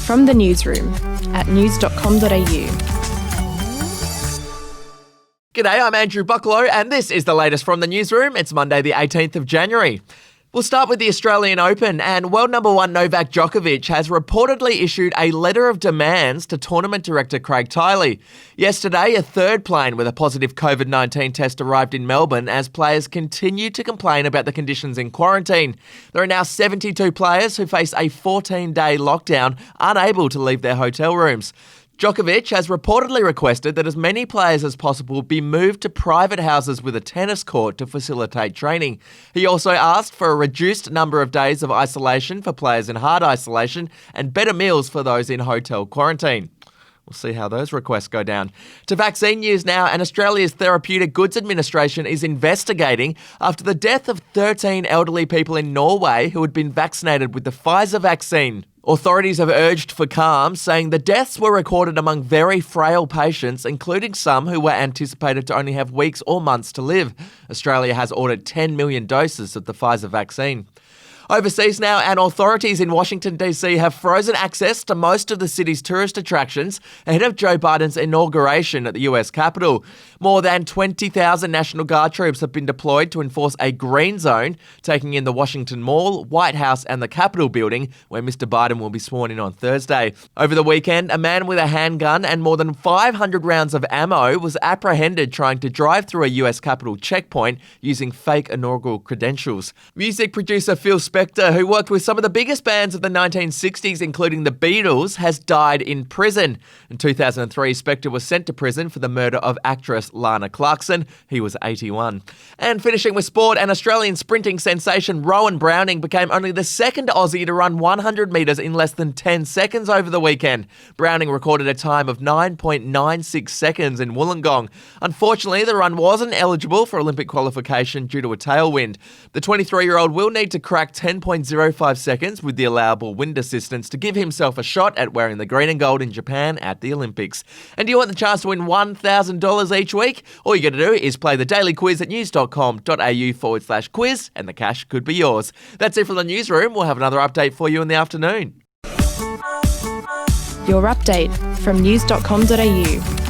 From the Newsroom at news.com.au. G'day, I'm Andrew Bucklow and this is the latest from the Newsroom. It's Monday the 18th of January. We'll start with the Australian Open, and world number one Novak Djokovic has reportedly issued a letter of demands to tournament director Craig Tiley. Yesterday, a third plane with a positive COVID-19 test arrived in Melbourne as players continued to complain about the conditions in quarantine. There are now 72 players who face a 14-day lockdown, unable to leave their hotel rooms. Djokovic has reportedly requested that as many players as possible be moved to private houses with a tennis court to facilitate training. He also asked for a reduced number of days of isolation for players in hard isolation and better meals for those in hotel quarantine. We'll see how those requests go down. To vaccine news now, and Australia's Therapeutic Goods Administration is investigating after the death of 13 elderly people in Norway who had been vaccinated with the Pfizer vaccine. Authorities have urged for calm, saying the deaths were recorded among very frail patients, including some who were anticipated to only have weeks or months to live. Australia has ordered 10 million doses of the Pfizer vaccine. Overseas now, and authorities in Washington DC have frozen access to most of the city's tourist attractions ahead of Joe Biden's inauguration at the US Capitol. More than 20,000 National Guard troops have been deployed to enforce a green zone, taking in the Washington Mall, White House and the Capitol building, where Mr. Biden will be sworn in on Thursday. Over the weekend, a man with a handgun and more than 500 rounds of ammo was apprehended trying to drive through a US Capitol checkpoint using fake inaugural credentials. Music producer Phil Spector, who worked with some of the biggest bands of the 1960s, including the Beatles, has died in prison. In 2003, Spector was sent to prison for the murder of actress Lana Clarkson. He was 81. And finishing with sport, an Australian sprinting sensation Rohan Browning became only the second Aussie to run 100 metres in less than 10 seconds over the weekend. Browning recorded a time of 9.96 seconds in Wollongong. Unfortunately, the run wasn't eligible for Olympic qualification due to a tailwind. The 23-year-old will need to crack 10.05 seconds with the allowable wind assistance to give himself a shot at wearing the green and gold in Japan at the Olympics. And do you want the chance to win $1,000 each week? All you got to do is play the daily quiz at news.com.au/quiz and the cash could be yours. That's it from the Newsroom. We'll have another update for you in the afternoon. Your update from news.com.au.